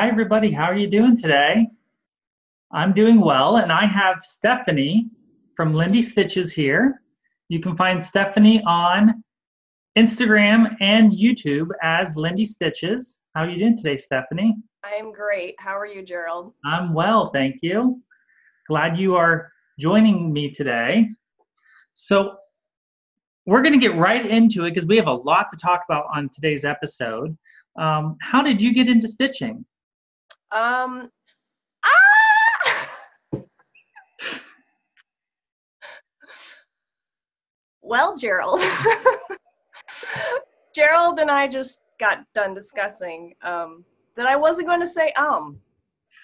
Hi, everybody. How are you doing today? I'm doing well, and I have Stephanie from Lindy Stitches here. You can find Stephanie on Instagram and YouTube as Lindy Stitches. How are you doing today, Stephanie? I'm great. How are you, Gerald? I'm well, thank you. Glad you are joining me today. So we're going to get right into it because we have a lot to talk about on today's episode. How did you get into stitching? Well, Gerald, Gerald and I just got done discussing that I wasn't going to say and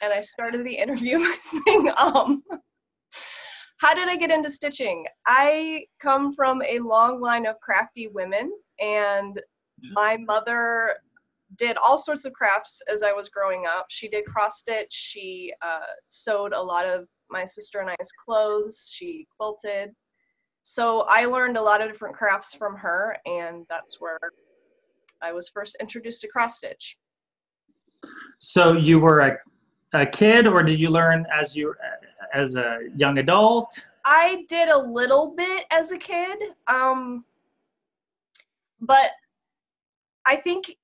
I started the interview by saying How did I get into stitching? I come from a long line of crafty women, and my mother did all sorts of crafts as I was growing up. She did cross stitch. She sewed a lot of my sister and I's clothes. She quilted. So I learned a lot of different crafts from her, and that's where I was first introduced to cross stitch. So you were a kid, or did you learn as a young adult? I did a little bit as a kid, but I think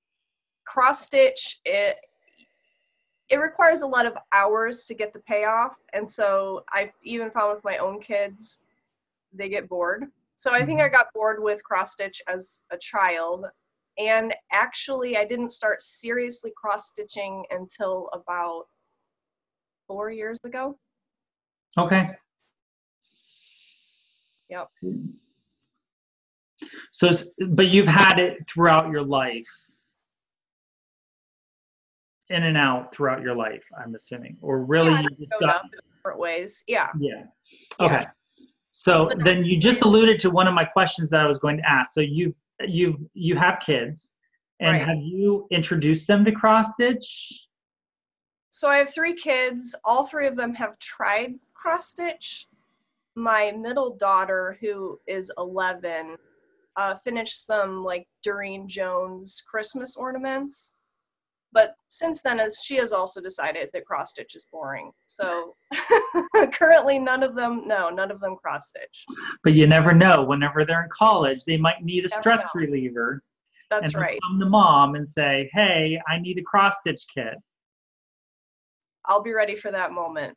cross stitch, it requires a lot of hours to get the payoff, and so I've even found with my own kids, they get bored. So I think I got bored with cross stitch as a child, and actually I didn't start seriously cross stitching until about 4 years ago. Okay. Yep. So, but you've had it throughout your life, in and out throughout your life, I'm assuming, or really Yeah, you just showed up in different ways. Yeah. Yeah. Okay. Yeah. So then you just alluded to one of my questions that I was going to ask. So you have kids, and right. Have you introduced them to cross stitch? So I have 3 kids. All 3 of them have tried cross stitch. My middle daughter, who is 11, finished some like Doreen Jones Christmas ornaments. But since then, she has also decided that cross stitch is boring. So currently none of them cross stitch. But you never know. Whenever they're in college, they might need a stress reliever. That's right. Come to mom and say, hey, I need a cross stitch kit. I'll be ready for that moment.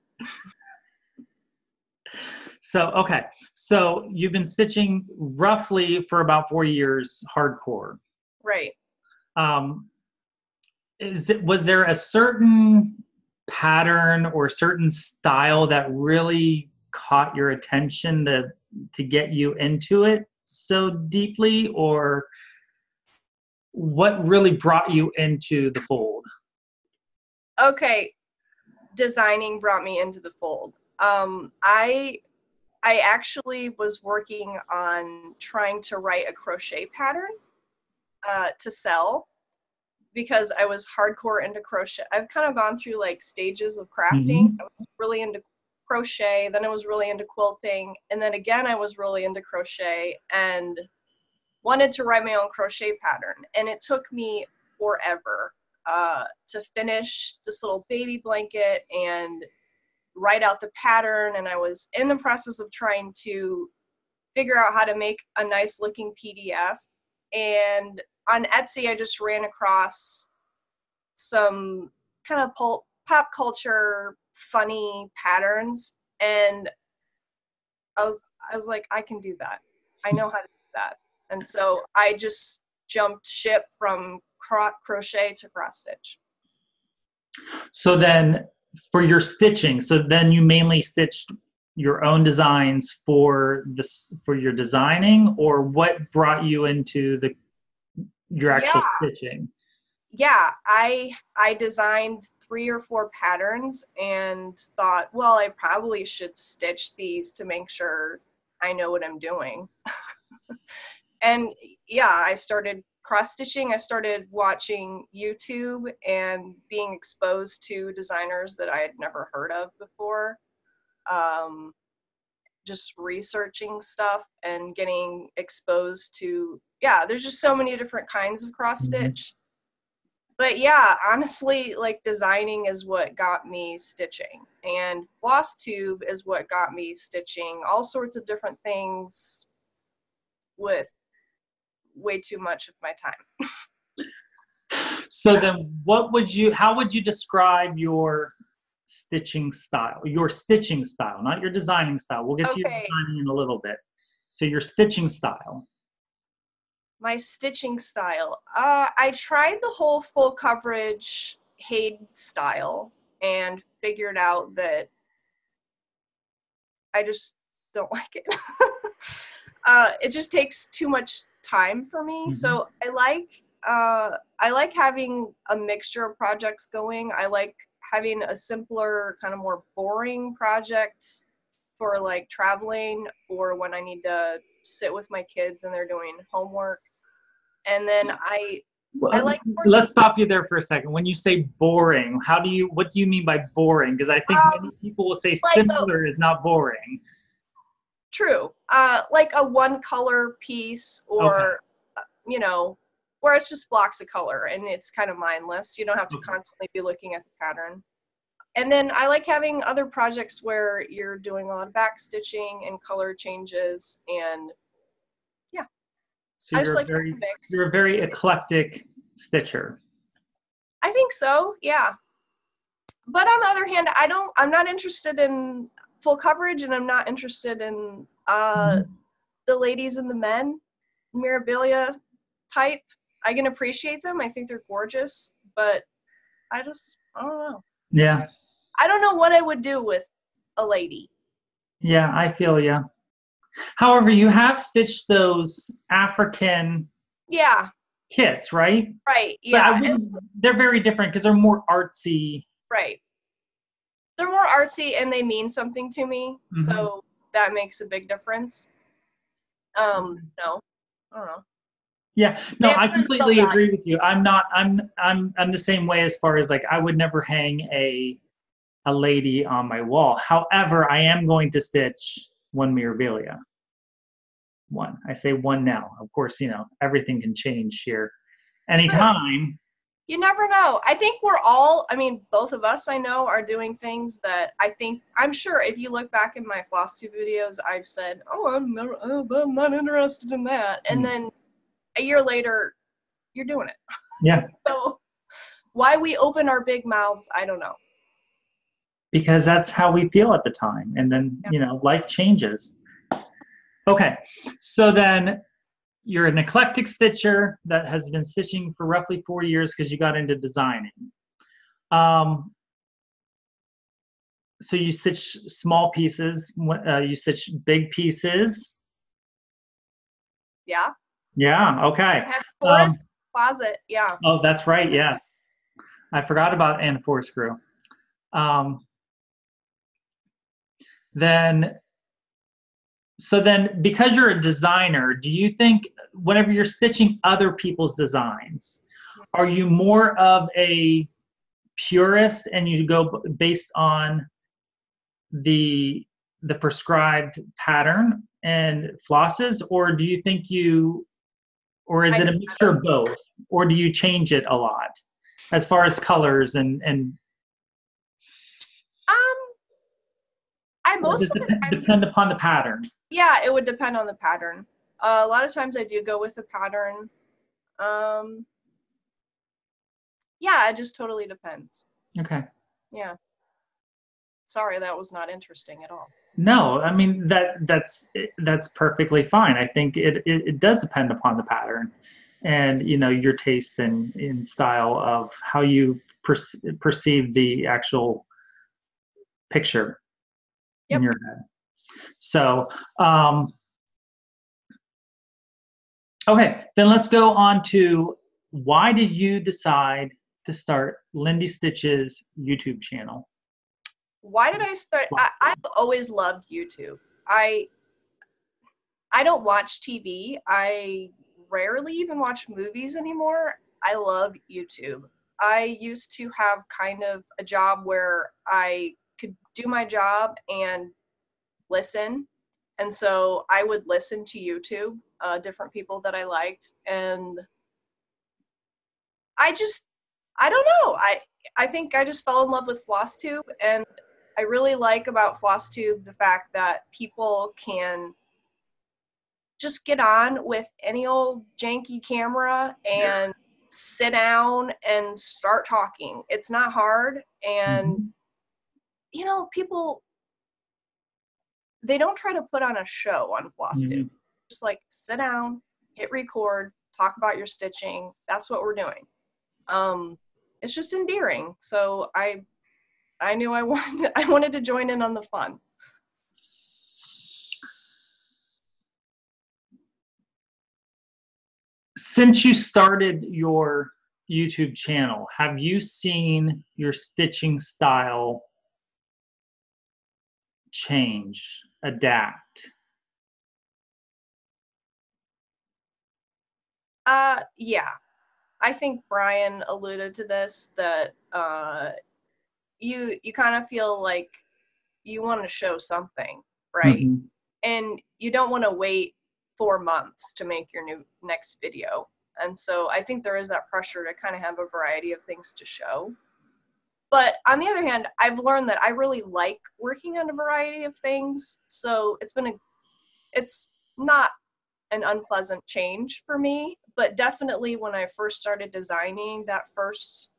So, okay. So you've been stitching roughly for about 4 years, hardcore. Right. Was there a certain pattern or certain style that really caught your attention to get you into it so deeply, or what really brought you into the fold? Okay. Designing brought me into the fold. I actually was working on trying to write a crochet pattern to sell, because I was hardcore into crochet. I've kind of gone through like stages of crafting. I was really into crochet, then I was really into quilting, and then again I was really into crochet and wanted to write my own crochet pattern. And it took me forever to finish this little baby blanket and write out the pattern, and I was in the process of trying to figure out how to make a nice looking PDF. And on Etsy, I just ran across some kind of pop culture funny patterns, and I was like, I can do that. I know how to do that. And so I just jumped ship from crochet to cross stitch. So then for your stitching, so then you mainly stitched your own designs for your designing, or what brought you into your actual stitching? Yeah, I designed 3 or 4 patterns and thought, well, I probably should stitch these to make sure I know what I'm doing. And yeah, I started cross stitching. I started watching YouTube and being exposed to designers that I had never heard of before. Just researching stuff and getting exposed to, there's just so many different kinds of cross stitch. But yeah, honestly, like designing is what got me stitching, and FlossTube is what got me stitching all sorts of different things with way too much of my time. So then how would you describe your stitching style? Your stitching style, not your designing style. We'll get to your Okay, designing in a little bit. So your stitching style. my stitching style. I tried the whole full coverage Haid style and figured out that I just don't like it. It just takes too much time for me. Mm-hmm. So I like having a mixture of projects going. I like having a simpler, kind of more boring project for like traveling or when I need to sit with my kids and they're doing homework. And then I like. Let's stop you there for a second. When you say boring, what do you mean by boring? Because I think many people will say like simpler is not boring. True. Like a one color piece or, you know, where it's just blocks of color and it's kind of mindless. You don't have to constantly be looking at the pattern. And then I like having other projects where you're doing a lot of back stitching and color changes and yeah. So you're a very eclectic stitcher. I think so, yeah. But on the other hand, I'm not interested in full coverage and I'm not interested in the ladies and the men mirabilia type. I can appreciate them. I think they're gorgeous, but I don't know. Yeah. I don't know what I would do with a lady. Yeah, I feel ya. However, you have stitched those African kits, right? Right, yeah. They're very different because they're more artsy. Right. They're more artsy and they mean something to me, so that makes a big difference. No, I don't know. Yeah, no, I completely agree with you. I'm the same way as far as like I would never hang a lady on my wall. However, I am going to stitch one mirabilia. One. I say one now. Of course, you know, everything can change here anytime. You never know. I think both of us I know are doing things that I'm sure if you look back in my FlossTuber videos, I've said, I'm not interested in that. And then a year later, you're doing it. Yeah. So why we open our big mouths, I don't know. Because that's how we feel at the time. And then, you know, life changes. Okay. So then you're an eclectic stitcher that has been stitching for roughly 4 years because you got into designing. So you stitch small pieces. You stitch big pieces. Yeah. Yeah. Okay. I have forest closet. Yeah. Oh, that's right. Yes, I forgot about Anna Forest Screw. So then, because you're a designer, do you think whenever you're stitching other people's designs, are you more of a purist and you go based on the prescribed pattern and flosses, or do you think or is it a mixture of both, or do you change it a lot as far as colors and I mostly depend upon the pattern? Yeah, it would depend on the pattern. A lot of times I do go with the pattern. Yeah, it just totally depends. Okay. Yeah. Sorry, that was not interesting at all. No, I mean that's perfectly fine. I think it does depend upon the pattern, and you know your taste in style of how you perceive the actual picture in your head. So, okay, then let's go on to why did you decide to start Lindy Stitch's YouTube channel? Why did I start? I've always loved YouTube. I don't watch TV. I rarely even watch movies anymore. I love YouTube. I used to have kind of a job where I could do my job and listen. And so I would listen to YouTube, different people that I liked. And I don't know. I think I just fell in love with FlossTube, and I really like about FlossTube the fact that people can just get on with any old janky camera and sit down and start talking. It's not hard, and you know, people, they don't try to put on a show on FlossTube. Just like sit down, hit record, talk about your stitching. That's what we're doing. It's just endearing. So I knew I wanted to join in on the fun. Since you started your YouTube channel, have you seen your stitching style change, adapt? Yeah. I think Brian alluded to this, that you kind of feel like you want to show something, right? And you don't want to wait 4 months to make your next video. And so I think there is that pressure to kind of have a variety of things to show. But on the other hand, I've learned that I really like working on a variety of things. So it's not an unpleasant change for me, but definitely when I first started designing, that first,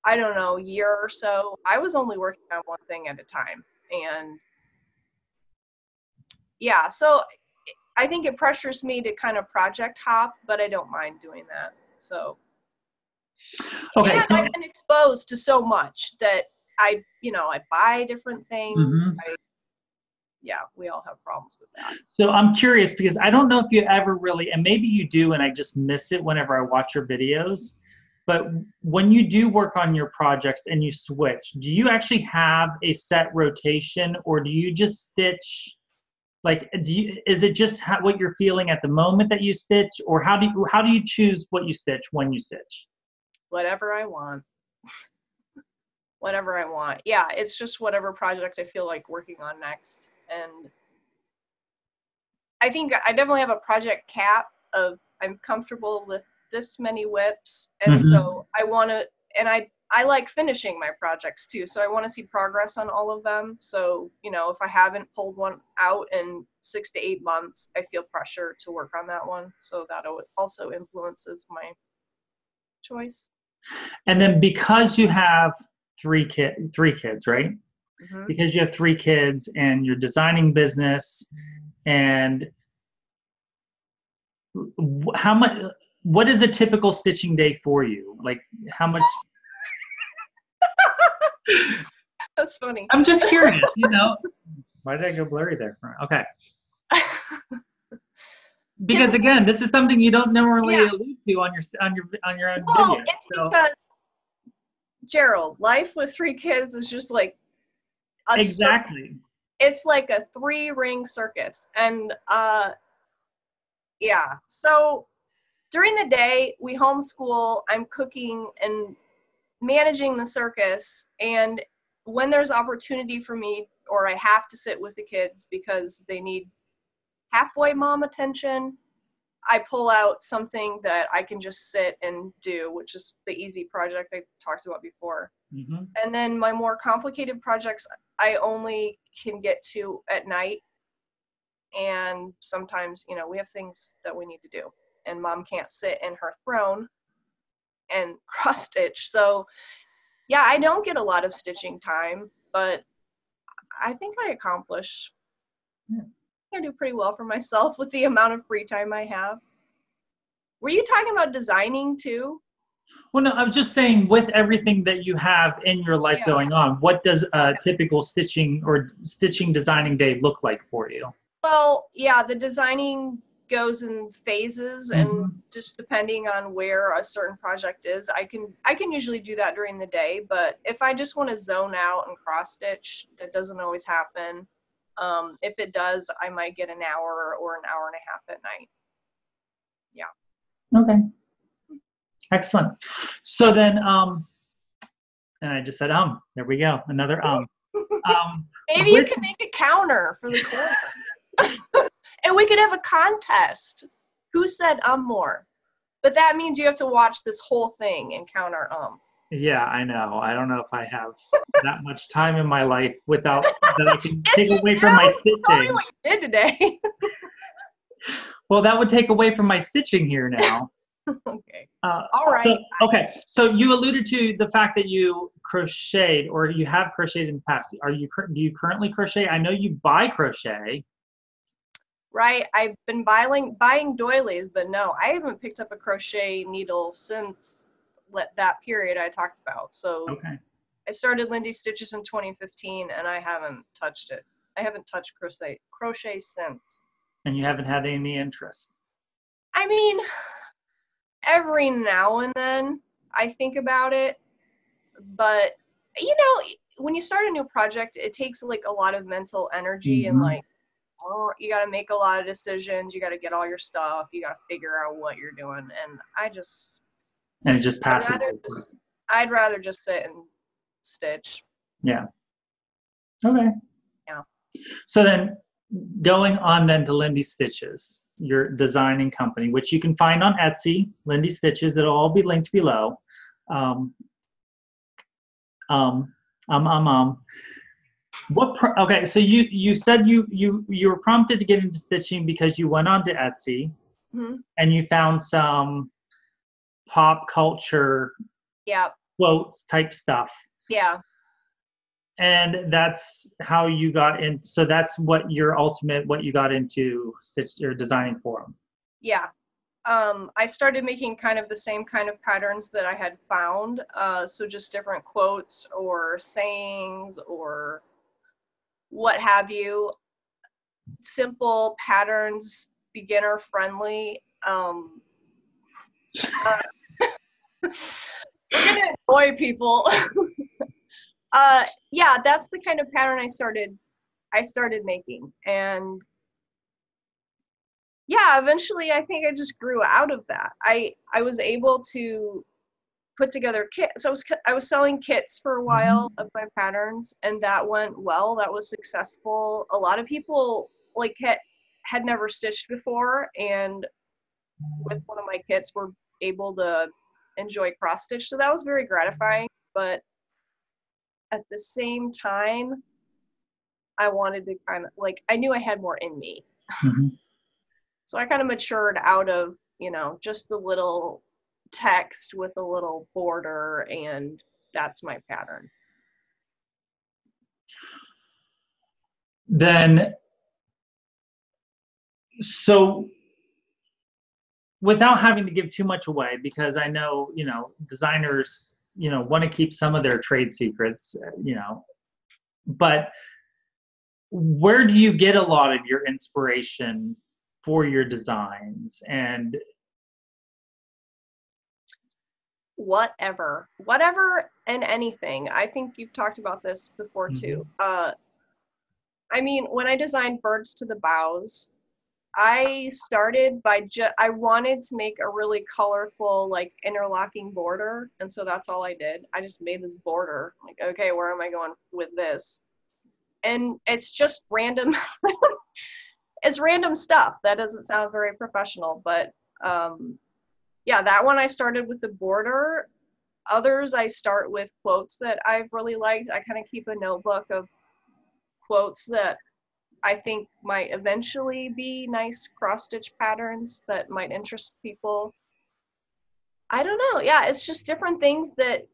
I don't know, year or so, I was only working on one thing at a time. And yeah, so I think it pressures me to kind of project hop, but I don't mind doing that. So okay, and so I've been exposed to so much that I buy different things. Yeah, we all have problems with that. So I'm curious, because I don't know if you ever really, and maybe you do and I just miss it whenever I watch your videos, but when you do work on your projects and you switch, do you actually have a set rotation, or do you just stitch, like, is it just what you're feeling at the moment that you stitch, or how do you choose what you stitch when you stitch? Whatever I want. Whatever I want. Yeah, it's just whatever project I feel like working on next. And I think I definitely have a project cap of I'm comfortable with this many whips. And so I want to, and I like finishing my projects too. So I want to see progress on all of them. So, you know, if I haven't pulled one out in 6 to 8 months, I feel pressure to work on that one. So that also influences my choice. And then because you have three kids, right? Because you have 3 kids and you're designing business, and what is a typical stitching day for you? Like, how much? That's funny. I'm just curious, you know. Why did I go blurry there? Okay. Because again, this is something you don't normally allude to on your own video. It's because Gerald, life with 3 kids is just like exactly. It's like a 3-ring circus, and yeah. So during the day, we homeschool. I'm cooking and managing the circus, and when there's opportunity for me, or I have to sit with the kids because they need halfway mom attention, I pull out something that I can just sit and do, which is the easy project I talked about before. And then my more complicated projects, I only can get to at night. And sometimes, you know, we have things that we need to do, and mom can't sit in her throne and cross stitch. So yeah, I don't get a lot of stitching time, but I think I accomplish. I do pretty well for myself with the amount of free time I have. Were you talking about designing too? Well, no, I was just saying, with everything that you have in your life going on, what does a typical stitching designing day look like for you? Well, yeah, the designing goes in phases, and just depending on where a certain project is, I can usually do that during the day. But if I just want to zone out and cross stitch, that doesn't always happen. If it does, I might get an hour or an hour and a half at night. Yeah. Okay. Excellent. So then, and I just said, there we go. Another, maybe you can make a counter for the corner. And we could have a contest. Who said more? But that means you have to watch this whole thing and count our ums. Yeah, I know. I don't know if I have that much time in my life without that I can Yes, take you away do. from my Tell me stitching. what you did today. Well, that would take away from my stitching here now. Okay. All right. So you alluded to the fact that you crocheted, or you have crocheted in the past. Do you currently crochet? I know you buy crochet. Right. I've been buying doilies, but no, I haven't picked up a crochet needle since that period I talked about. So Okay. I started Lindy Stitches in 2015, and I haven't touched it. I haven't touched crochet since. And you haven't had any interest. I mean, every now and then I think about it, but you know, when you start a new project, it takes like a lot of mental energy and like, oh, you got to make a lot of decisions. You got to get all your stuff. You got to figure out what you're doing. And it just passes. I'd rather just sit and stitch. Yeah. Okay. Yeah. So then going on then to Lindy Stitches, your designing company, which you can find on Etsy, Lindy Stitches. It'll all be linked below. Okay, so you said you were prompted to get into stitching because you went on to Etsy, and you found some pop culture quotes type stuff. Yeah. And that's how you got in. So that's what you got into designing for them. Yeah. I started making kind of the same kind of patterns that I had found. So just different quotes or sayings or what have you. Simple patterns, beginner friendly. We're gonna annoy people. Yeah, that's the kind of pattern I started making. And yeah, eventually I think I just grew out of that. I was able to put together kits. So I was selling kits for a while of my patterns, and that went well. That was successful. A lot of people like had never stitched before, and with one of my kits were able to enjoy cross stitch. So that was very gratifying. But at the same time, I wanted to kind of I knew I had more in me. So I kind of matured out of, just the little text with a little border, and that's my pattern. Then, so without having to give too much away, because I know, designers, want to keep some of their trade secrets, but where do you get a lot of your inspiration for your designs? And whatever and anything. I think you've talked about this before too. I mean, when I designed birds to the bows, I started by I wanted to make a really colorful interlocking border, and so that's all I did. I just made this border. Okay, where am I going with this? And it's just random. It's random stuff. That doesn't sound very professional, but yeah, that one I started with the border. Others I start with quotes that I've really liked. I kind of keep a notebook of quotes that I think might eventually be nice cross-stitch patterns that might interest people. I don't know. Yeah, it's just different things that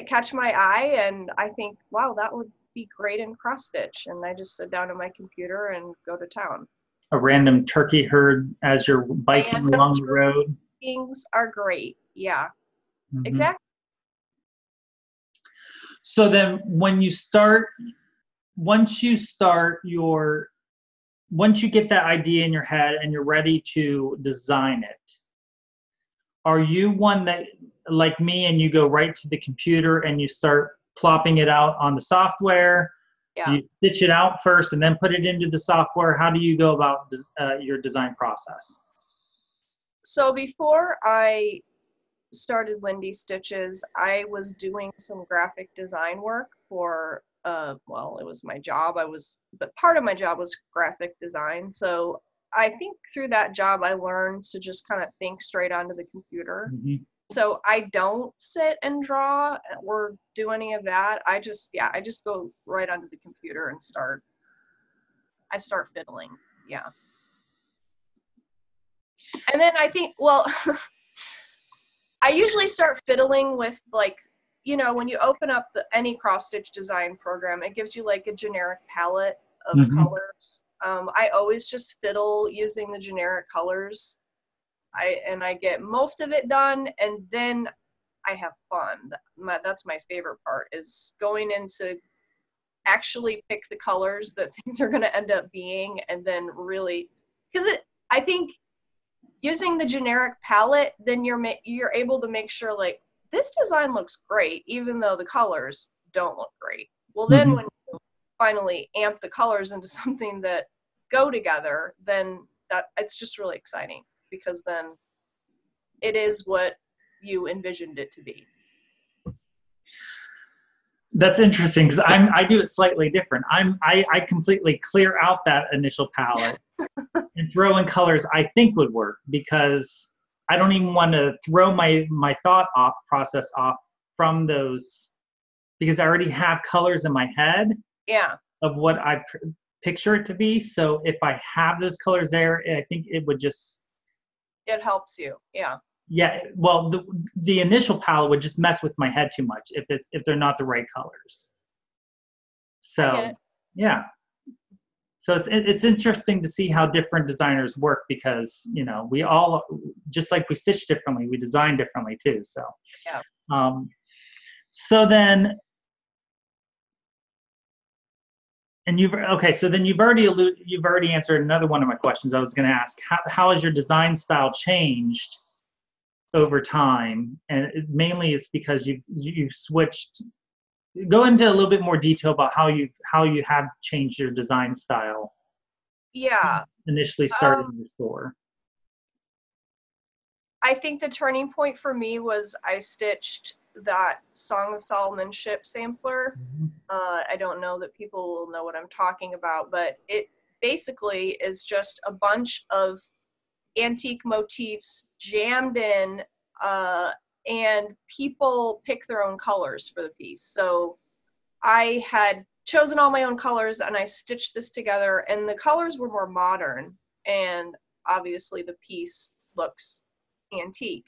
catch my eye, and I think, wow, that would be great in cross-stitch. And I just sit down at my computer and go to town. A random turkey herd as you're biking along the road. Things are great. Yeah, exactly. So then once you get that idea in your head and you're ready to design it, are you one that, like me, and you go right to the computer and you start plopping it out on the software? Yeah. Do you stitch it out first and then put it into the software? How do you go about your design process? So before I started Lindy Stitches, I was doing some graphic design work for well, it was my job. But part of my job was graphic design. So I think through that job, I learned to just kind of think straight onto the computer. Mm-hmm. So I don't sit and draw or do any of that. I just go right onto the computer and start fiddling. Yeah. And then I think, well, I usually start fiddling with, like, you know, when you open up any cross-stitch design program, it gives you like a generic palette of colors. I always just fiddle using the generic colors. I get most of it done, and then I have fun. That's my favorite part, is going into actually pick the colors that things are going to end up being, and then really, because I think using the generic palette, then you're able to make sure, like, this design looks great, even though the colors don't look great. Well, then when you finally amp the colors into something that go together, then it's just really exciting, because then it is what you envisioned it to be. That's interesting, because I do it slightly different. I completely clear out that initial palette and throw in colors I think would work, because I don't even want to throw my thought process off from those, because I already have colors in my head of what I picture it to be. So if I have those colors there, I think it would just, it helps you. Yeah, well, the initial palette would just mess with my head too much if they're not the right colors. So yeah, so it's interesting to see how different designers work, because, you know, we all, just like we stitch differently, we design differently too. So so then, and you've already answered another one of my questions. I was going to ask, how has your design style changed over time? And mainly it's because you've switched. Go into a little bit more detail about how you have changed your design style. Yeah. Initially started in your store. I think the turning point for me was I stitched that Song of Solomon ship sampler. I don't know that people will know what I'm talking about, but it basically is just a bunch of antique motifs jammed in, and people pick their own colors for the piece. So I had chosen all my own colors, and I stitched this together, and the colors were more modern, and obviously the piece looks antique.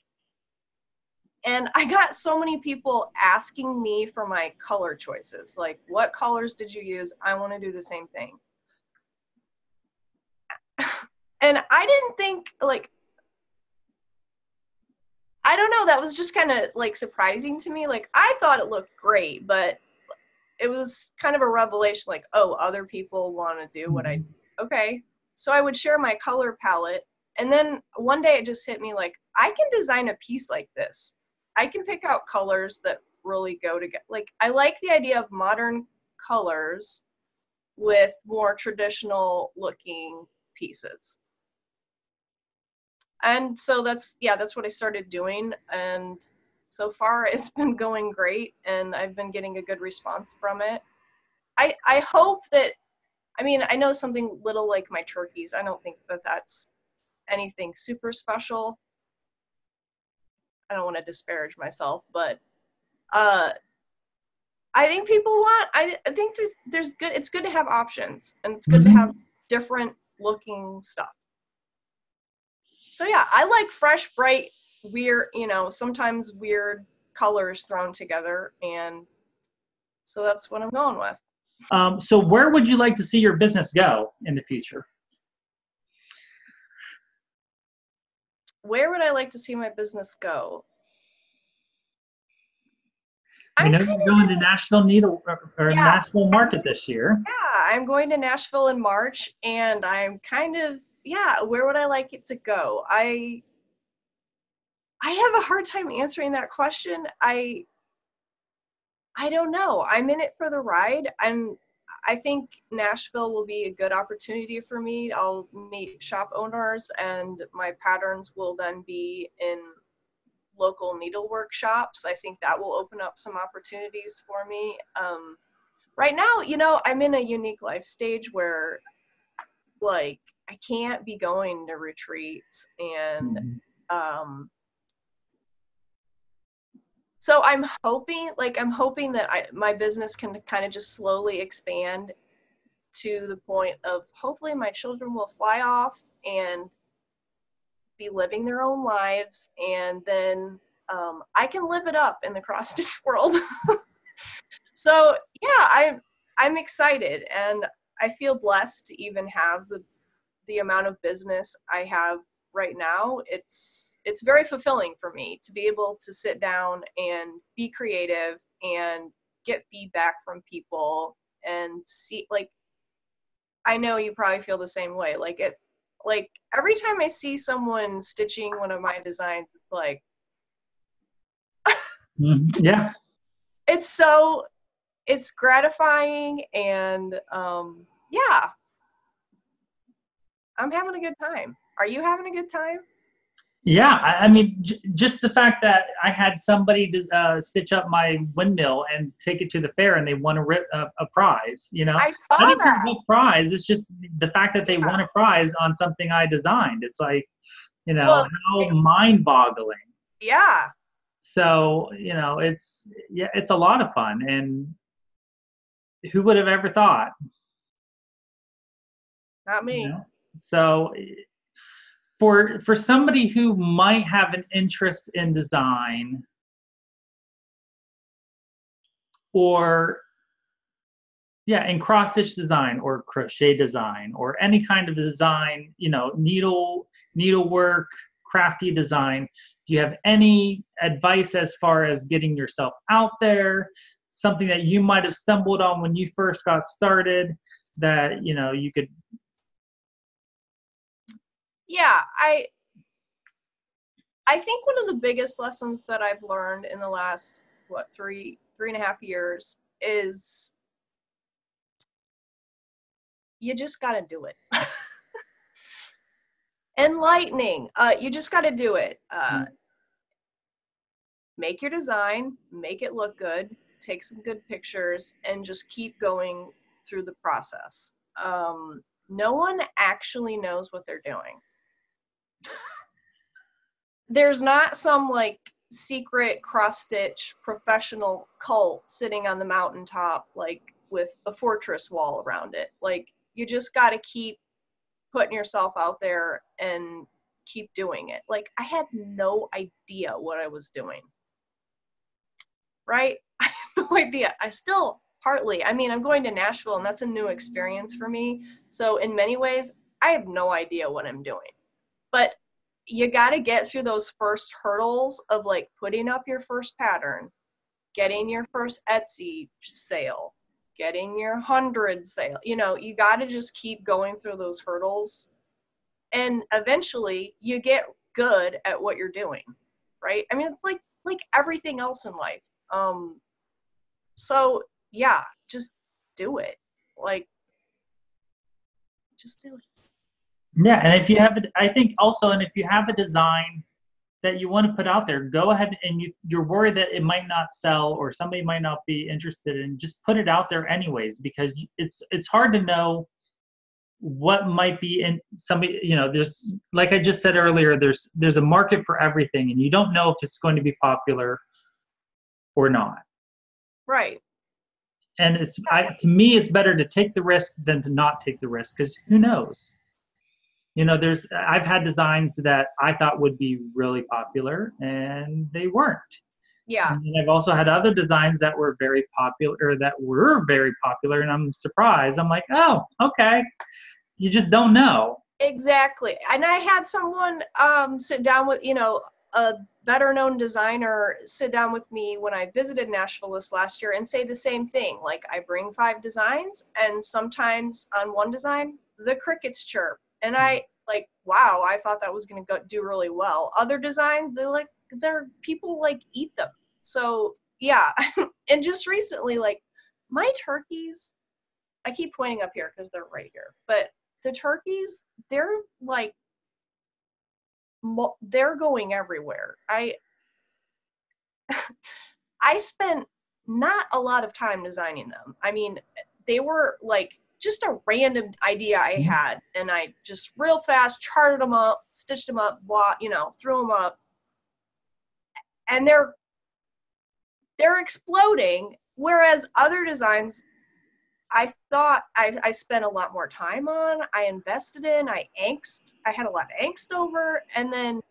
And I got so many people asking me for my color choices, like, what colors did you use? I want to do the same thing. And I didn't think, like, I don't know, that was just kind of like surprising to me. Like, I thought it looked great, but it was kind of a revelation, like, oh, other people want to do what I do. Okay. So I would share my color palette, and then one day it just hit me, like, I can design a piece like this. I can pick out colors that really go together. Like, I like the idea of modern colors with more traditional looking pieces. And so that's what I started doing, and so far it's been going great, and I've been getting a good response from it. I hope that, I mean, I know something little like my turkeys. I don't think that that's anything super special. I don't want to disparage myself, but I think people want, I think there's good, it's good to have options, and it's good to have different looking stuff. So yeah, I like fresh, bright, weird, you know, sometimes weird colors thrown together, and so that's what I'm going with. So where would you like to see your business go in the future? Where would I like to see my business go? I know you're going to Nashville Nashville Market this year. Yeah, I'm going to Nashville in March, and I'm kind of, where would I like it to go? I have a hard time answering that question. I don't know. I'm in it for the ride. I think Nashville will be a good opportunity for me. I'll meet shop owners, and my patterns will then be in local needlework shops. I think that will open up some opportunities for me. Right now, you know, I'm in a unique life stage where, like, I I can't be going to retreats. And so I'm hoping that my business can kind of just slowly expand to the point of hopefully my children will fly off and be living their own lives, and then I can live it up in the cross stitch world. So yeah, I'm excited, and I feel blessed to even have the amount of business I have right now. It's very fulfilling for me to be able to sit down and be creative and get feedback from people and see, like, I know you probably feel the same way. Like every time I see someone stitching one of my designs, it's like, yeah, it's gratifying, and yeah, I'm having a good time. Are you having a good time? yeah. I mean, just the fact that I had somebody stitch up my windmill and take it to the fair, and they won a prize. You know, I saw I didn't care that. what prize. It's just the fact that they won a prize on something I designed. It's like, you know, Well, how mind-boggling. yeah. So, you know, it's a lot of fun, and who would have ever thought? Not me. You know? So for somebody who might have an interest in design, or in cross stitch design or crochet design or any kind of design, you know, needlework, crafty design, do you have any advice as far as getting yourself out there? Something that you might have stumbled on when you first got started that, you know, you could. Yeah, I think one of the biggest lessons that I've learned in the last, three and a half years is you just got to do it. Enlightening. You just got to do it. Make your design, make it look good, take some good pictures, and just keep going through the process. No one actually knows what they're doing. There's not some like secret cross-stitch professional cult sitting on the mountaintop like with a fortress wall around it. Like, you just got to keep putting yourself out there and keep doing it. Like, I had no idea what I was doing. Right? I have no idea. I still partly, I mean, I'm going to Nashville, and that's a new experience for me. So in many ways, I have no idea what I'm doing. But you got to get through those first hurdles of like putting up your first pattern, getting your first Etsy sale, getting your 100 sale. You know, you got to just keep going through those hurdles, and eventually you get good at what you're doing, right? I mean, it's like everything else in life. So yeah, just do it. Like, just do it. Yeah, and if you have it, I think also, and if you have a design that you want to put out there, go ahead, and you're worried that it might not sell or somebody might not be interested in, just put it out there anyways, because it's hard to know what might be in somebody, you know, there's, like I just said earlier, there's a market for everything, and you don't know if it's going to be popular or not. Right. And to me, it's better to take the risk than to not take the risk, because who knows? You know, I've had designs that I thought would be really popular, and they weren't. Yeah. And I've also had other designs that were very popular, and I'm surprised. I'm like, oh, okay. You just don't know. Exactly. And I had someone sit down with, you know, a better known designer sit down with me when I visited Nashville this last year and say the same thing. Like, I bring 5 designs, and sometimes on one design, the crickets chirp. And I like, wow, I thought that was going to do really well. Other designs, people like eat them. So yeah. And just recently, like, my turkeys, I keep pointing up here because they're right here, but the turkeys, they're like, they're going everywhere. I spent not a lot of time designing them. I mean, they were like just a random idea I had, and I just real fast charted them up, stitched them up, blah, you know, threw them up, and they're exploding. Whereas other designs, I thought I spent a lot more time on, I invested in, I had a lot of angst over, and then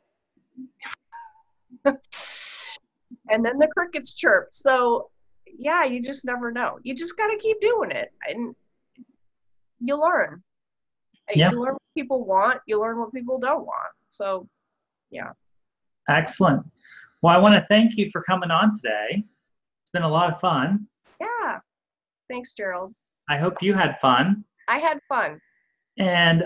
and then the crickets chirped. So yeah, you just never know. You just got to keep doing it, and you learn. Yeah. You learn what people want, you learn what people don't want. So yeah. Excellent. Well, I want to thank you for coming on today. It's been a lot of fun. Yeah. Thanks, Gerald. I hope you had fun. I had fun. And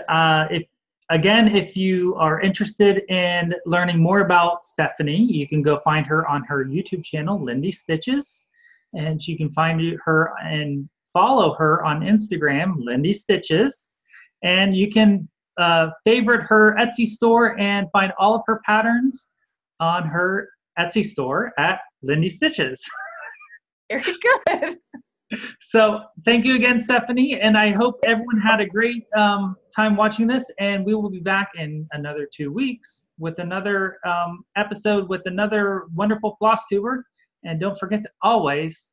if you are interested in learning more about Stephanie, you can go find her on her YouTube channel, Lindy Stitches. And you can find her and follow her on Instagram, Lindy Stitches. And you can favorite her Etsy store and find all of her patterns on her Etsy store at Lindy Stitches. Very good. So thank you again, Stephanie, and I hope everyone had a great time watching this, and we will be back in another 2 weeks with another episode with another wonderful FlossTuber. And don't forget to always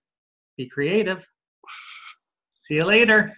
be creative. See you later.